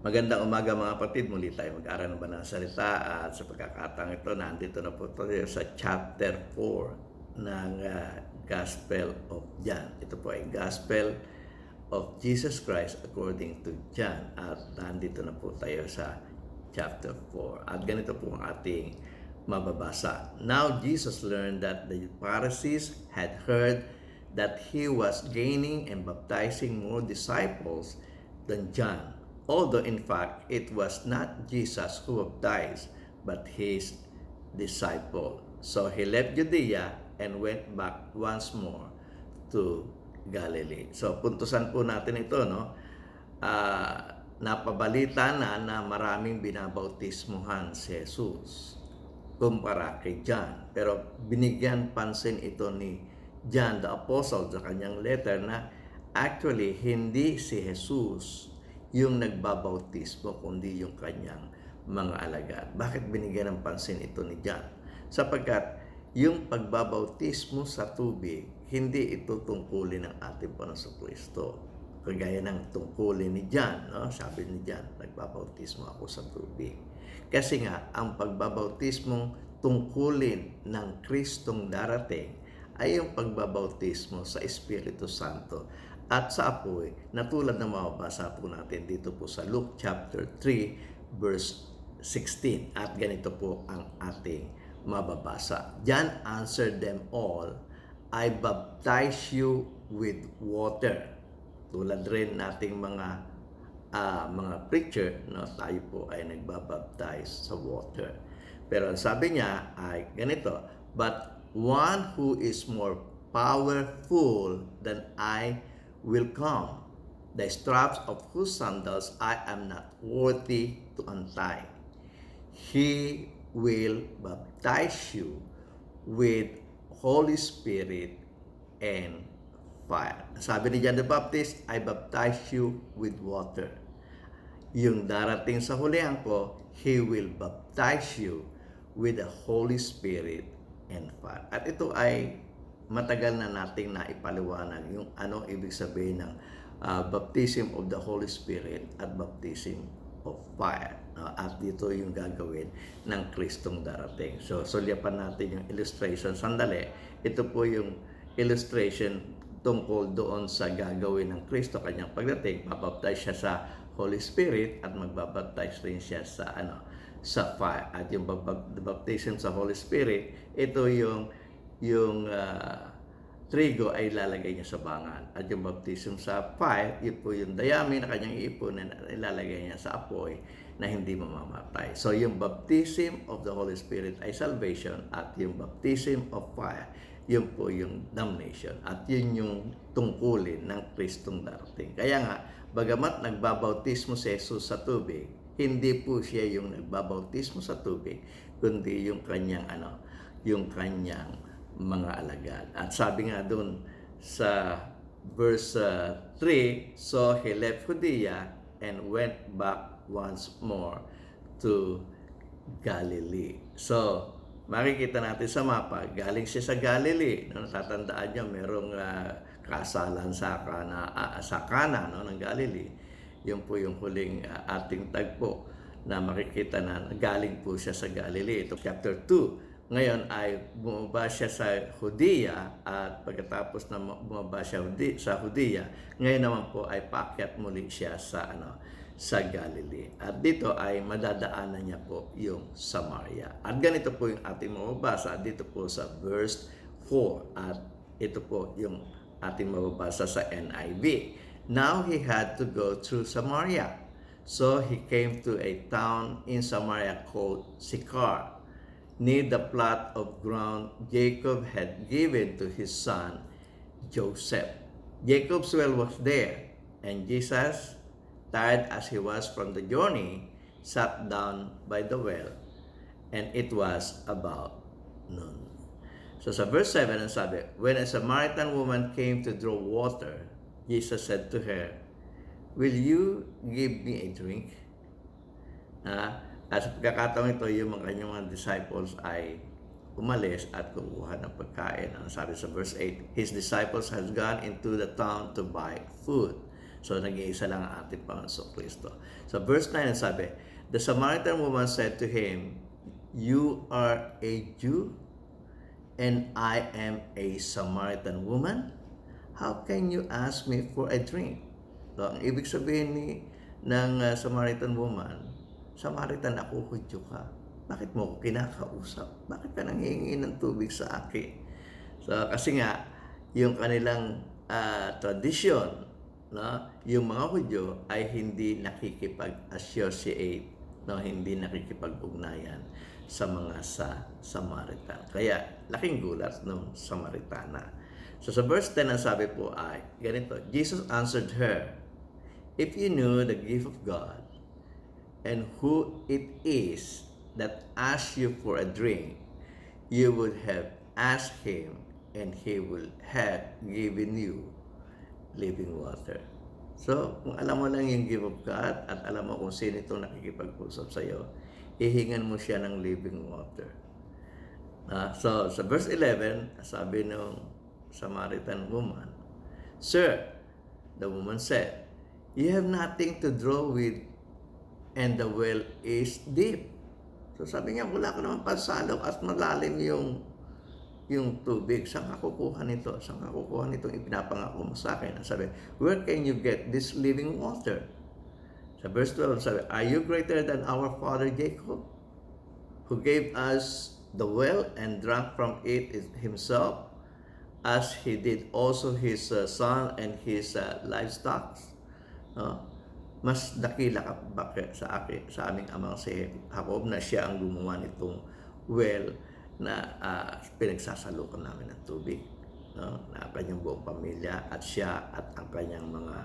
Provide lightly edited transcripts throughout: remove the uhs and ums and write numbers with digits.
Magandang umaga mga kapatid, muli tayo mag-aral ng banal na salita at sa pagkakataong ito, nandito na po tayo sa chapter 4 ng Gospel of John. Ito po ay Gospel of Jesus Christ according to John at nandito na po tayo sa chapter 4 at ganito po ang ating mababasa. Now Jesus learned that the Pharisees had heard that he was gaining and baptizing more disciples than John, although in fact it was not Jesus who baptized, but his disciple. So he left Judea and went back once more to Galilee. So puntusan po natin ito, no? Napabalita na maraming binabautismuhan si Jesus kumpara kay John. Pero binigyan pansin ito ni John the Apostle sa kanyang letter na actually hindi si Jesus yung nagbabautismo kundi yung kanyang mga alagad. Bakit binigyan ng pansin ito ni John? Sapagkat yung pagbabautismo sa tubig, hindi ito tungkulin ng ating Panginoong Kristo. Kagaya ng tungkulin ni John, no? Sabi ni John, nagbabautismo ako sa tubig. Kasi nga, ang pagbabautismong tungkulin ng Kristong darating ay yung pagbabautismo sa Espiritu Santo at sa apoy, na tulad na mababasa po natin dito po sa Luke chapter 3 verse 16. At ganito po ang ating mababasa. John answered them all, I baptize you with water. Tulad rin nating mga preacher, no, tayo po ay nagbabaptize sa water. Pero ang sabi niya ay ganito, but one who is more powerful than I will come, the straps of whose sandals I am not worthy to untie. He will baptize you with Holy Spirit and fire. Sabi ni John the Baptist, I baptize you with water. Yung darating sa hulihan ko, He will baptize you with the Holy Spirit and fire. At ito ay matagal na nating naipaliwanag yung ano ibig sabihin ng baptism of the Holy Spirit at baptism of fire. At dito yung gagawin ng Kristong darating. So, sulyapan natin yung illustration. Sandali, ito po yung illustration tungkol doon sa gagawin ng Kristo kanyang pagdating. Mabaptize siya sa Holy Spirit at magbabaptize rin siya sa sa fire. At yung baptism sa Holy Spirit, ito yung trigo ay ilalagay niya sa bangal. At yung baptism sa fire, yun po yung dayami na kanyang iipunin at ilalagay niya sa apoy na hindi mamamatay. So yung baptism of the Holy Spirit ay salvation at yung baptism of fire, yun po yung damnation. At yun yung tungkulin ng Kristong darating. Kaya nga, bagamat nagbabautismo si Jesus sa tubig, hindi po siya yung nagbabautismo sa tubig, kundi yung kanyang mga alagad. At sabi nga doon sa verse 3, so he left Judea and went back once more to Galilee. So, makikita natin sa mapa, galing siya sa Galilee. No, natatandaan niyo, merong kasalan sa Kana, no, ng Galilee. Yun po yung huling ating tagpo na makikita na galing po siya sa Galilee. Ito chapter 2. Ngayon ay bumaba siya sa Judea at pagkatapos na bumaba siya sa Judea, ngayon naman po ay paakyat muli siya sa Galilee. At dito ay madadaanan niya po yung Samaria. At ganito po yung ating mababasa dito po sa verse 4 at ito po yung ating mababasa sa NIV. Now he had to go through Samaria. So he came to a town in Samaria called Sychar, near the plot of ground Jacob had given to his son Joseph. Jacob's well was there, and Jesus, tired as he was from the journey, sat down by the well, and it was about noon. So sa verse 7, ang sabi, when a Samaritan woman came to draw water, Jesus said to her, will you give me a drink? At sa pagkakataon ito, yung kanyang mga disciples ay umalis at kumuha ng pagkain. Ang sabi sa verse 8, his disciples had gone into the town to buy food. So, nag-iisa lang ang ating Panginoon Kristo. So, verse 9 sabi, the Samaritan woman said to him, "You are a Jew, and I am a Samaritan woman. How can you ask me for a drink?" So, ang ibig sabihin ng Samaritan woman, Samaritan ako, Hudyo ka. Bakit mo ako kinakausap? Bakit ka nanghihingi ng tubig sa akin? So, kasi nga, yung kanilang tradisyon, no, yung mga Hudyo ay hindi nakikipag-associate, no, hindi nakikipag-ugnayan sa mga Samaritan. Kaya, laking gulat ng Samaritana. So, sa verse 10, ang sabi po ay, ganito, Jesus answered her, "If you knew the gift of God, and who it is that asks you for a drink, you would have asked him, and he will have given you living water." So, kung alam mo lang yung gift of God at alam mo kung sino itong nakikipag-usap sa iyo, hihingan mo siya ng living water. So, sa verse 11, sabi ng Samaritan woman, "Sir," the woman said, "you have nothing to draw with, and the well is deep." So sabi niya, wala ka naman pansalok at malalim yung tubig. Saan ka kukuha nito? Saan ka kukuha nitong ipinapangako mo sa akin? Sabi, "Where can you get this living water?" Sa verse 12, sabi, "Are you greater than our father Jacob, who gave us the well and drank from it himself, as he did also his son and his livestock?" Mas dakila ka ba sa aming amang si Jacob na siya ang gumawa nitong well na pinagsasalukan namin ng tubig, no? Na kanyang buong pamilya at siya at ang kanyang mga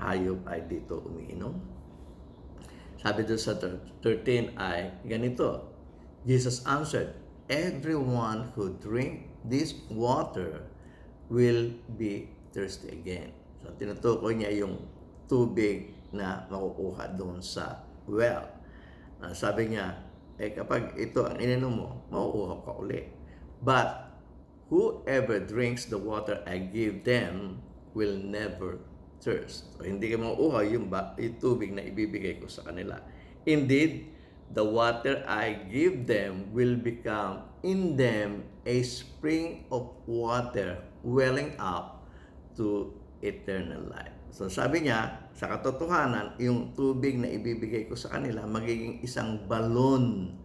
hayop ay dito umiinom. Sabi doon sa 13 ay ganito, Jesus answered, "Everyone who drink this water will be thirsty again." So tinutukoy niya yung tubig na makukuha doon sa well. Sabi niya, kapag ito ang ininom mo, mauuhaw ka uli. But whoever drinks the water I give them will never thirst. So, hindi ka mauuhaw yung tubig na ibibigay ko sa kanila. Indeed, the water I give them will become in them a spring of water welling up to eternal life. So sabi niya, sa katotohanan, yung tubig na ibibigay ko sa kanila magiging isang balon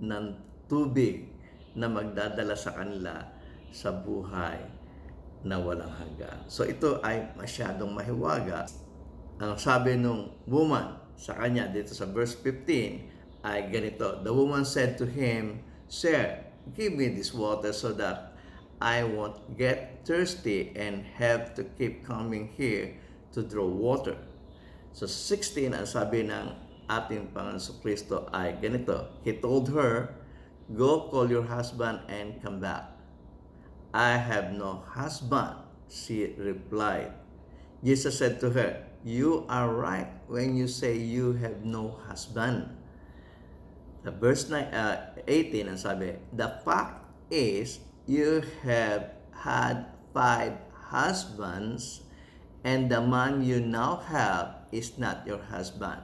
ng tubig na magdadala sa kanila sa buhay na walang hanggan. So ito ay masyadong mahiwaga. Ang sabi nung woman sa kanya dito sa verse 15 ay ganito, the woman said to him, "Sir, give me this water so that I won't get thirsty and have to keep coming here to draw water." So 16, ang sabi ng ating Panginoon Kristo ay ganito. He told her, "Go call your husband and come back." "I have no husband," she replied. Jesus said to her, "You are right when you say you have no husband." The verse 18, ang sabi, "The fact is, you have had 5 husbands, and the man you now have is not your husband.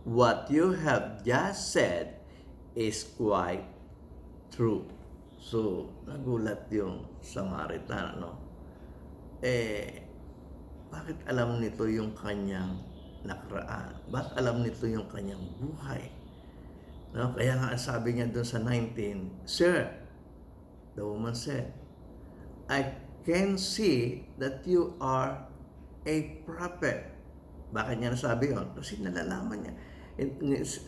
What you have just said is quite true." So, nagulat yung Samaritan, no? Bakit alam nito yung kanyang nakaraan? Bakit alam nito yung kanyang buhay? No? Kaya nga sabi niya doon sa 19, "Sir," the woman said, "I can see that you are a prophet." Bakit niya nasabi yun? Kasi nalalaman niya.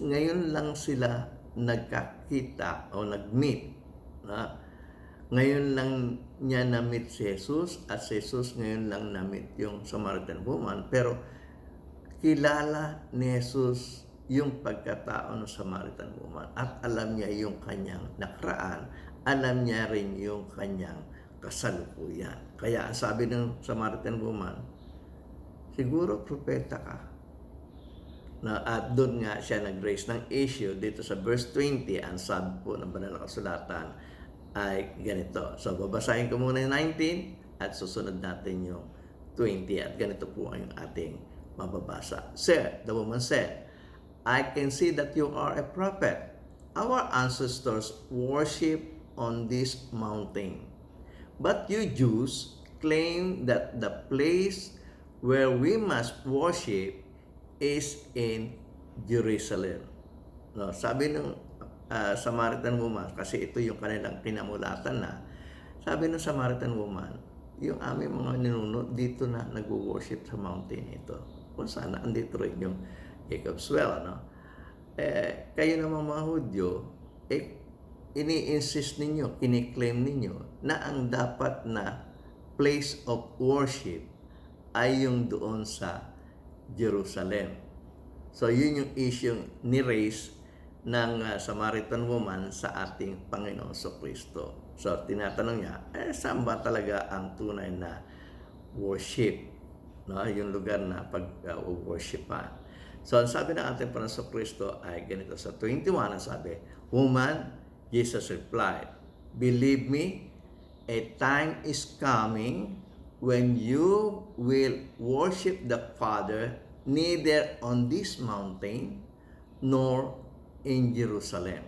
Ngayon lang sila nagkakita o nag-meet. Ngayon lang niya na-meet si Jesus at si Jesus ngayon lang na-meet yung Samaritan woman. Pero kilala ni Jesus yung pagkatao ng Samaritan woman at alam niya yung kanyang nakaraan. Alam niya rin yung kanyang kasalukuyan. Kaya ang sabi ng Samaritan woman, siguro propeta ka. At doon nga siya nag-raise ng issue dito sa verse 20. Ang sabi po ng banal na kasulatan ay ganito. So babasahin ko muna yung 19 at susunod natin yung 20. At ganito po ang ating mababasa. Sir, the woman said, I can see that you are a prophet. Our ancestors worship on this mountain. But you Jews claim that the place where we must worship is in Jerusalem. No, sabi ng Samaritan woman, kasi ito yung kanilang pinamulatan na, sabi ng Samaritan woman, yung aming mga ninuno dito na nag-worship sa mountain ito. Kung sana andito rin yung Jacob's Well, no? Kayo naman mga Hudyo, ini-insist ninyo, kiniklaim ninyo na ang dapat na place of worship ay yung doon sa Jerusalem. So yun yung issue ni-raise ng Samaritan woman sa ating Panginoon Kristo. So tinatanong niya, saan ba talaga ang tunay na worship? No, yung lugar na pag-worshipan. So ang sabi ng ating Panginoon Kristo ay ganito sa 21, ang sabi, Woman, Jesus replied, Believe me, a time is coming when you will worship the Father neither on this mountain nor in Jerusalem.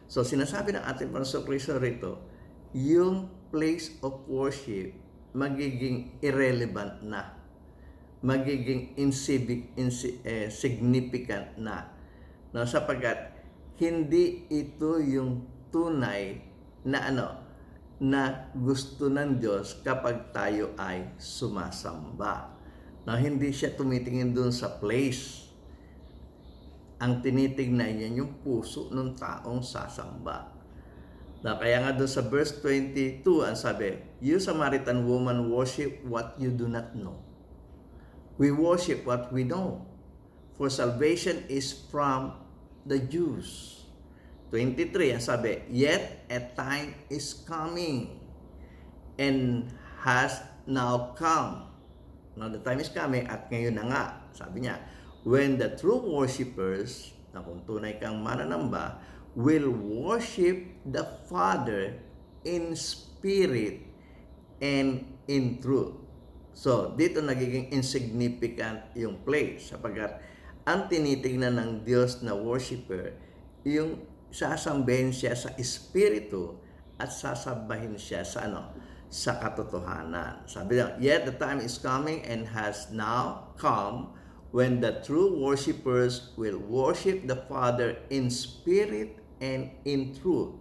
So sinasabi ng ating Panginoon Kristo rito, yung place of worship magiging irrelevant na, magiging insignificant na, no, sapagkat hindi ito yung tunay na na gusto ng Diyos kapag tayo ay sumasamba. Na hindi siya tumitingin doon sa place. Ang tinitingnan niya yung puso ng taong sasamba. Na kaya nga doon sa verse 22, ang sabi, You Samaritan woman worship what you do not know. We worship what we know. For salvation is from the Jews. 23, ang sabi, Yet a time is coming and has now come. Now the time is coming at ngayon na nga, sabi niya, when the true worshipers, na kung tunay kang mananamba, will worship the Father in spirit and in truth. So, dito nagiging insignificant yung place sapagkat ang tinitingnan ng Diyos na worshiper, yung sasambahin siya sa espiritu at sasabahin siya sa sa katotohanan. Sabi niya, Yet the time is coming and has now come when the true worshipers will worship the Father in spirit and in truth.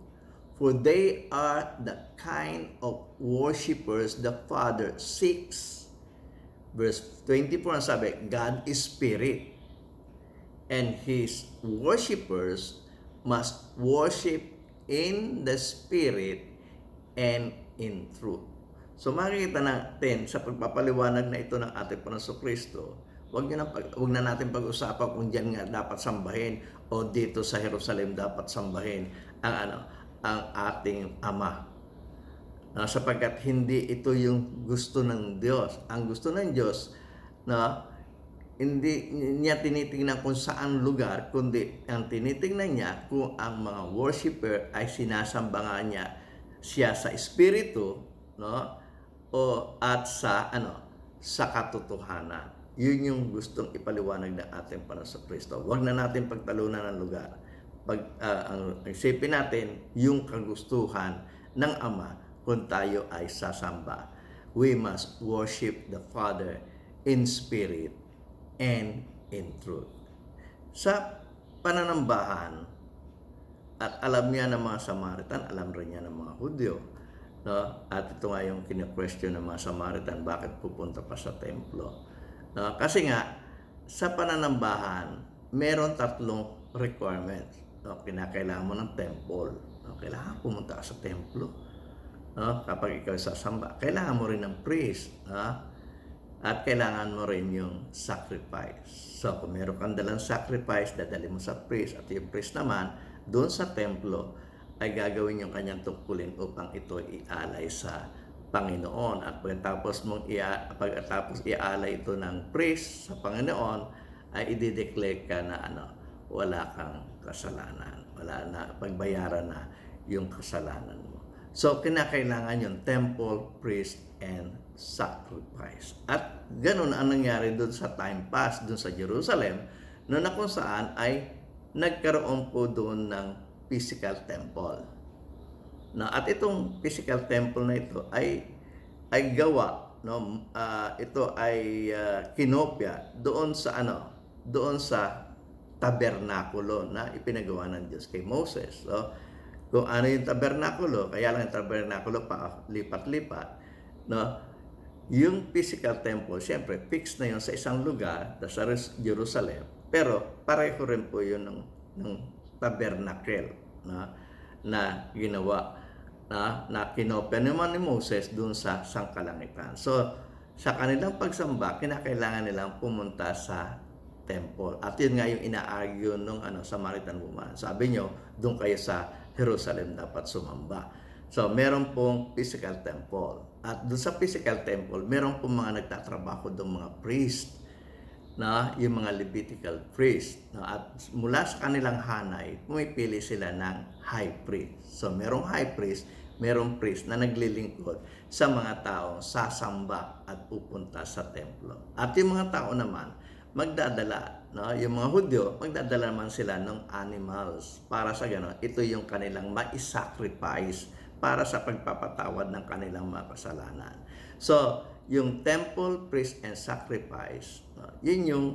For they are the kind of worshipers the Father seeks. Verse 24 ang sabi, God is spirit, and His worshipers must worship in the spirit and in truth. So makikita natin sa pagpapaliwanag na ito ng ating Panginoon Kristo, wag na natin pag-usapan kung diyan nga dapat sambahin o dito sa Jerusalem dapat sambahin ang ating Ama. Sapagkat hindi ito yung gusto ng Diyos. Ang gusto ng Diyos na hindi niya tinitingnan kung saan lugar, kundi ang tinitingnan niya kung ang mga worshiper ay sinasamba nga niya siya sa espiritu, no? O at sa sa katotohanan. Yun yung gustong ipaliwanag ng ating Panginoon Kristo. Huwag na natin pagtalunan ng lugar. Ang isipin natin yung kagustuhan ng Ama kung tayo ay sasamba. We must worship the Father in spirit and in truth. Sa pananambahan, at alam niya ng mga Samaritan, alam rin niya ng mga Hudyo, no? At ito nga yung kina-question ng mga Samaritan, bakit pupunta pa sa templo? No? Kasi nga, sa pananambahan, meron 3 requirements. No? Kinakailangan mo ng temple. No? Kailangan pumunta ka sa templo. No? Kapag ikaw sasamba, kailangan mo rin ng priest. No? At kailangan mo rin yung sacrifice. So, kung meron kang dalang sacrifice, dadali mo sa priest. At yung priest naman, doon sa templo, ay gagawin yung kanyang tungkulin upang ito ialay sa Panginoon. At pagkatapos ialay ito ng priest sa Panginoon, ay i-declare ka na wala kang kasalanan. Wala na, pagbayaran na yung kasalanan mo. So, kinakailangan yung temple, priest, and sacrifice. At ganun ang nangyari doon sa time pass, doon sa Jerusalem, no na kung saan ay nagkaroon po doon ng physical temple. No, at itong physical temple na ito ay gawa, no, ito ay kinopya doon sa tabernakulo na ipinagawa ng Diyos kay Moses. So, kung ano yung tabernakulo, kaya lang yung tabernakulo pa lipat-lipat, no? Yung physical temple, siyempre, fixed na yun sa isang lugar, sa Jerusalem, pero pareho rin po yun ng tabernacle na ginawa na kinopya naman ni Moses dun sa sangkalangitan. So, sa kanilang pagsamba, kinakailangan nilang pumunta sa temple. At yun nga yung ina-argue nung Samaritan woman. Sabi nyo, doon kayo sa Jerusalem dapat sumamba. So, meron pong physical temple. At doon sa physical temple, meron pong mga nagtatrabaho doon mga priest, yung mga Levitical priest. At mula sa kanilang hanay, pumipili sila ng high priest. So, merong high priest, merong priest na naglilingkod sa mga taong sasamba at pupunta sa templo. At yung mga tao naman, magdadala, yung mga Hudyo, magdadala naman sila ng animals para sa gano'n. Ito yung kanilang ma-sacrifice para sa pagpapatawad ng kanilang mga kasalanan. So, yung temple, priest, and sacrifice, yun yung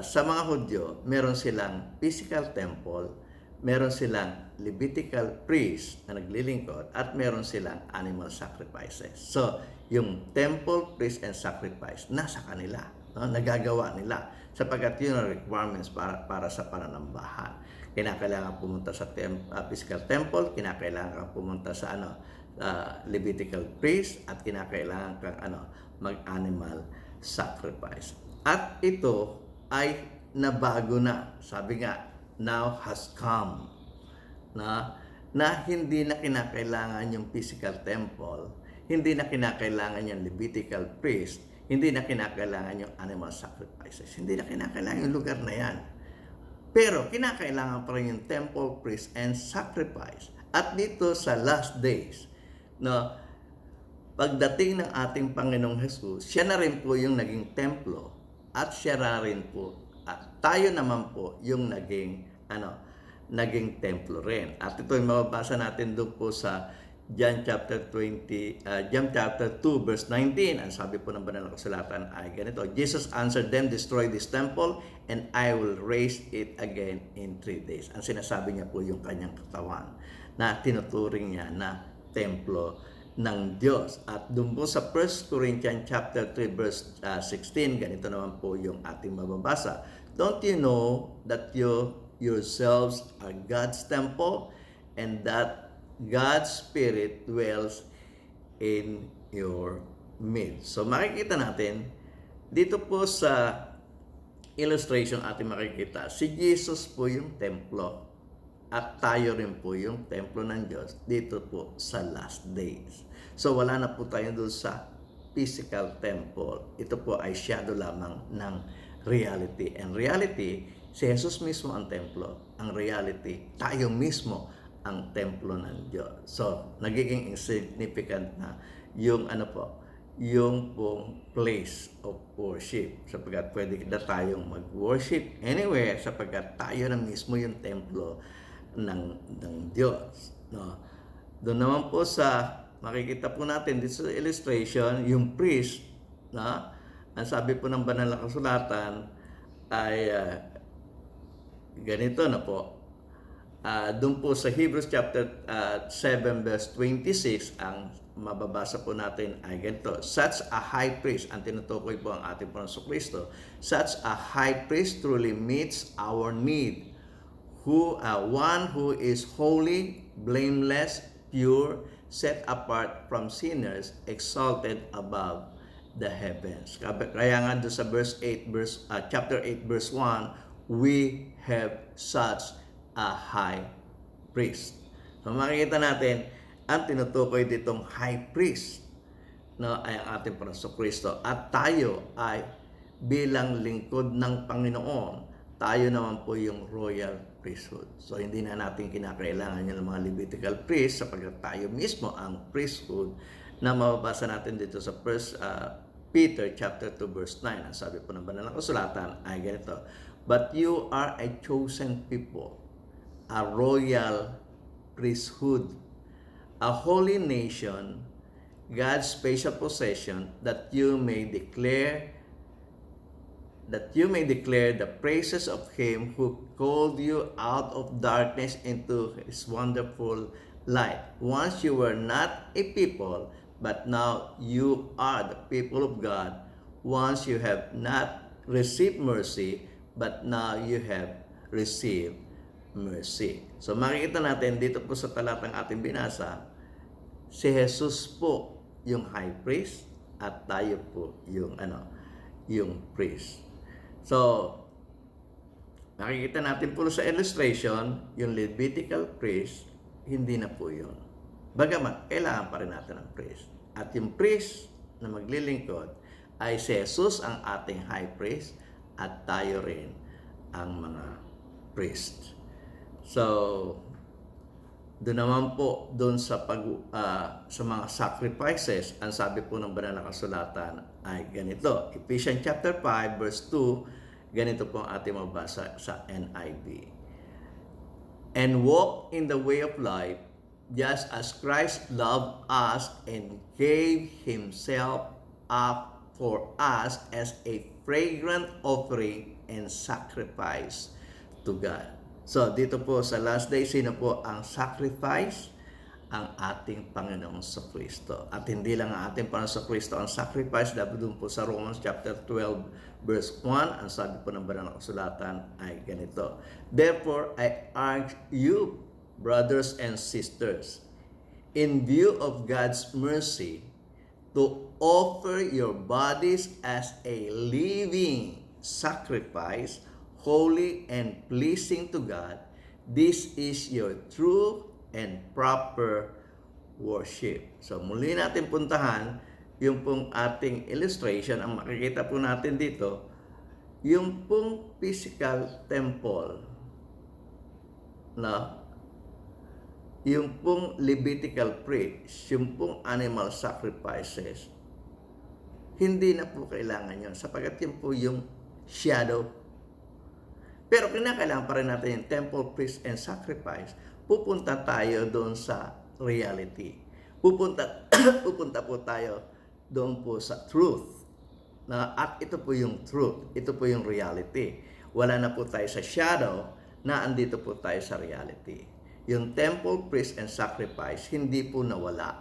sa mga Hudyo, meron silang physical temple, meron silang Levitical priest na naglilingkod, at meron silang animal sacrifices. So, yung temple, priest, and sacrifice, nasa kanila. Nagagawa nila sapagkat yun ang requirements para sa pananambahan. Kinakailangan pumunta sa physical temple, kinakailangan pumunta sa Levitical priest, at kinakailangan kang mag-animal sacrifice. At ito ay nabago na. Sabi nga, now has come na hindi na kinakailangan yung physical temple, hindi na kinakailangan yung Levitical priest, hindi na kinakailangan yung animal sacrifices. Hindi na kinakailangan yung lugar na yan. Pero kinakailangan pa rin yung temple, priest, and sacrifice. At dito sa last days, pagdating ng ating Panginoong Jesus, siya na rin po yung naging templo, at siya na rin po, at tayo naman po yung naging templo rin. At ito yung mababasa natin doon po sa John chapter 2 verse 19. Ang sabi po ng banal na kasulatan ay ganito, Jesus answered them, destroy this temple and I will raise it again in 3 days. Ang sinasabi niya po yung kanyang katawan na tinuturing niya na templo ng Diyos. At doon po sa 1 Corinthians chapter 3 verse 16, ganito naman po yung ating mababasa. Don't you know that you yourselves are God's temple and that God's Spirit dwells in your midst. So makikita natin, dito po sa illustration ating makikita, si Jesus po yung templo at tayo rin po yung templo ng Diyos dito po sa last days. So wala na po tayo doon sa physical temple. Ito po ay shadow lamang ng reality. And reality, si Jesus mismo ang templo. Ang reality, tayo mismo ang templo ng Diyos. So, nagiging insignificant na yung yung pong place of worship. Sapagkat pwede na tayong mag-worship anywhere sapagkat tayo na mismo yung templo ng Diyos. Doon naman po makikita po natin dito sa illustration, yung priest, ang sabi po ng banal na kasulatan ay ganito na po. Doon po sa Hebrews chapter 7 verse 26, ang mababasa po natin ay ganito. Such a high priest, ang tinutukoy po ang ating Panginoong Kristo, such a high priest truly meets our need, one who is holy, blameless, pure, set apart from sinners, exalted above the heavens. Kaya nga doon sa chapter 8 verse 1, we have such a high priest. So makikita natin, ang tinutukoy ditong high priest ay ang ating Panginoong Kristo. At tayo ay bilang lingkod ng Panginoon tayo naman po yung royal priesthood. So hindi na natin kinakailangan yung mga Levitical priests sapagkat tayo mismo ang priesthood na mababasa natin dito sa 1 Peter chapter 2 verse 9. Ang sabi po ng banal na kasulatan ay ganito, "But you are a chosen people, a royal priesthood, a holy nation, God's special possession, that you may declare the praises of Him who called you out of darkness into His wonderful light. Once you were not a people, but now you are the people of God. Once you have not received mercy, but now you have received mercy." So makikita natin dito po sa talatang ating binasa, si Jesus po yung high priest at tayo po yung priest. So, makikita natin po sa illustration, yung Levitical priest, hindi na po yun. Bagamat, kailangan pa rin natin ng priest. At yung priest na maglilingkod ay si Jesus ang ating high priest at tayo rin ang mga priest. So, doon naman po, sa mga sacrifices, ang sabi po ng banal na kasulatan ay ganito. Ephesians chapter 5 verse 2, ganito po ang ating mabasa sa NIV. "And walk in the way of life, just as Christ loved us and gave Himself up for us as a fragrant offering and sacrifice to God." So, dito po sa last day, sino po ang sacrifice? Ang ating Panginoong Kristo. At hindi lang ang ating Panginoong Kristo ang sacrifice, dahil doon po sa Romans chapter 12 verse 1, ang sabi po ng banal na kasulatan ay ganito. "Therefore, I urge you, brothers and sisters, in view of God's mercy, to offer your bodies as a living sacrifice, holy and pleasing to God. This is your true and proper worship." So muli natin puntahan yung pong ating illustration. Ang makikita po natin dito, yung pong physical temple na yung pong Levitical priest, yung pong animal sacrifices, hindi na po kailangan yun sapagkat yun po yung shadow. Pero kinakailangan pa rin natin yung temple, priest, and sacrifice. Pupunta tayo doon sa reality. Pupunta po tayo doon po sa truth. At ito po yung truth. Ito po yung reality. Wala na po tayo sa shadow, na andito po tayo sa reality. Yung temple, priest, and sacrifice, hindi po nawala.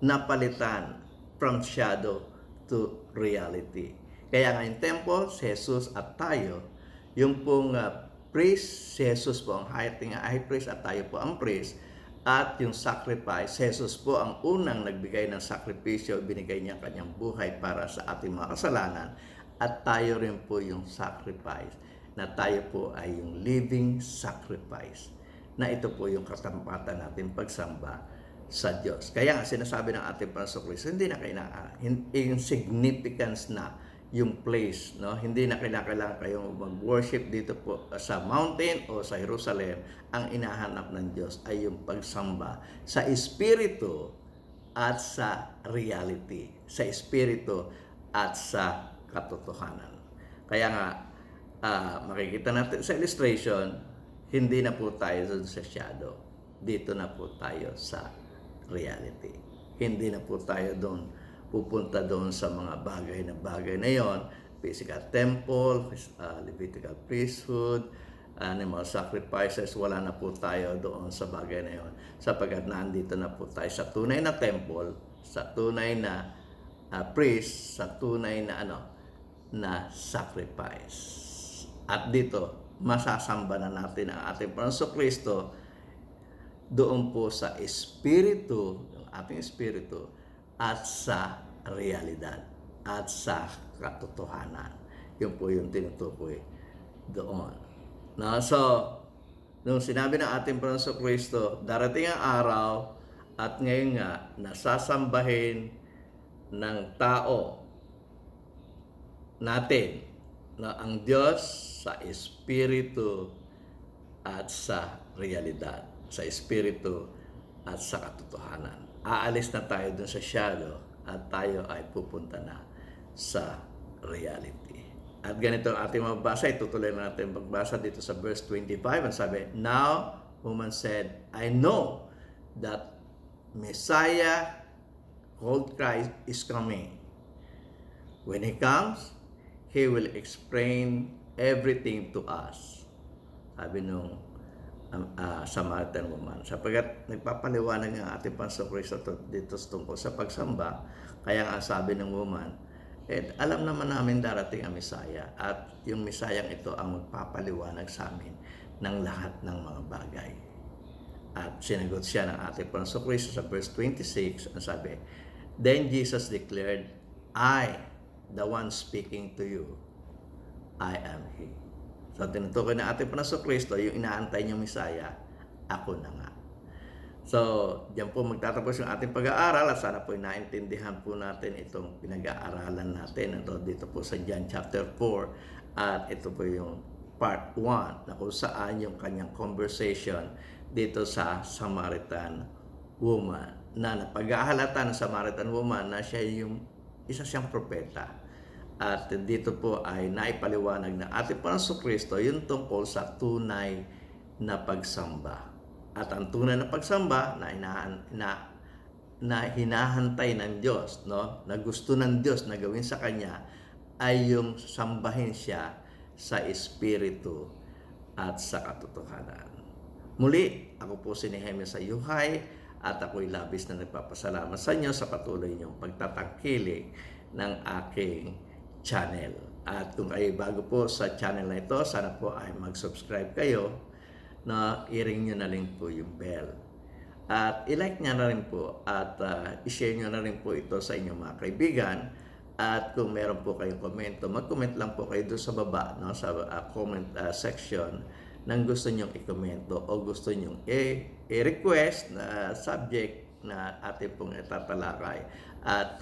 Napalitan from shadow to reality. Kaya nga yung temple, si Jesus at tayo, yung pong priest, si Jesus po ang high priest at tayo po ang priest. At yung sacrifice, si Jesus po ang unang nagbigay ng sakripisyo, binigay niya kanyang buhay para sa ating mga kasalanan. At tayo rin po yung sacrifice, na tayo po ay yung living sacrifice. Na ito po yung katampatan natin pagsamba sa Diyos. Kaya nga sinasabi ng ating Panginoong Kristo, hindi na kailangan, insignificance na yung place, no? Hindi na kailangan kayong mag-worship dito po sa mountain o sa Jerusalem. Ang inahanap ng Diyos ay yung pagsamba sa espiritu at sa reality, sa espiritu at sa katotohanan. Kaya nga, makikita natin sa illustration, hindi na po tayo doon sa shadow. Dito na po tayo sa reality. Hindi na po tayo doon pupunta doon sa mga bagay na yon, physical temple, Levitical priesthood, animal sacrifices. Wala na po tayo doon sa bagay na yon, sapagkat nandito na po tayo sa tunay na temple, sa tunay na priest, sa tunay na na sacrifice. At dito masasamba na natin ang ating Panginoong Kristo doon po sa espiritu, yung ating espiritu, at sa realidad at sa katotohanan. Yun po yung tinutukoy doon. No? So, nung sinabi ng ating Panginoong Kristo, darating ang araw at ngayon nga nasasambahin ng tao natin na ang Diyos sa Espiritu at sa realidad, sa Espiritu at sa katotohanan. Aalis na tayo dun sa shadow at tayo ay pupunta na sa reality. At ganito ang ating mabasa, itutuloy na natin magbasa dito sa verse 25. Ang sabi, "Now, woman said, I know that Messiah called Christ is coming. When He comes, He will explain everything to us." Sabi nung Samaritan woman. Sapagkat nagpapaliwanag ang ating Panginoon Kristo dito tungkol sa pagsamba, kaya nga sabi ng woman, alam naman namin darating ang Misaya at yung Misayang ito ang magpapaliwanag sa amin ng lahat ng mga bagay. At sinagot siya ng ating Panginoon Kristo sa verse 26, ang sabi, "Then Jesus declared, I, the one speaking to you, I am He." So, tinutukoy na ating Panginoon Kristo, yung inaantay niyong Misaya, ako na nga. So, diyan po magtatapos yung ating pag-aaral at sana po naintindihan po natin itong pinag-aaralan natin dito po sa John chapter 4 at ito po yung part 1 na kung saan yung kanyang conversation dito sa Samaritan woman na napag-ahalata ng Samaritan woman na siya yung isa siyang propeta. At dito po ay naipaliwanag ng ating Panginoon Kristo yung tungkol sa tunay na pagsamba. At ang tunay na pagsamba na hinahantay ng Diyos, no? Na gusto ng Diyos na gawin sa Kanya ay yung sambahin siya sa Espiritu at sa katotohanan. Muli, ako po si Nehemia Sayuhay at ako'y labis na nagpapasalamat sa inyo sa patuloy niyong pagtatangkilik ng aking channel. At kung kayo bago po sa channel na ito, sana po ay mag-subscribe kayo na i-ring nyo na rin po yung bell. At i-like nyo na rin po at i-share nyo na rin po ito sa inyong mga kaibigan. At kung meron po kayong komento, mag-comment lang po kayo doon sa baba, no, sa comment section ng gusto nyong i-komento o gusto nyong i-request na subject na ating pong itatalakay. At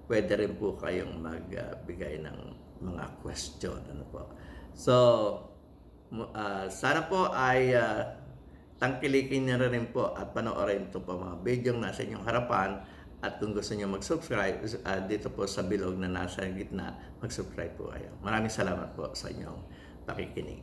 pwede rin po kayong magbigay ng mga question. Ano po. So, sana po ay tangkilikin niyo rin po at panoorin ito po mga video nasa inyong harapan. At kung gusto niyo mag-subscribe dito po sa bilog na nasa gitna, mag-subscribe po kayo. Maraming salamat po sa inyong pakikinig.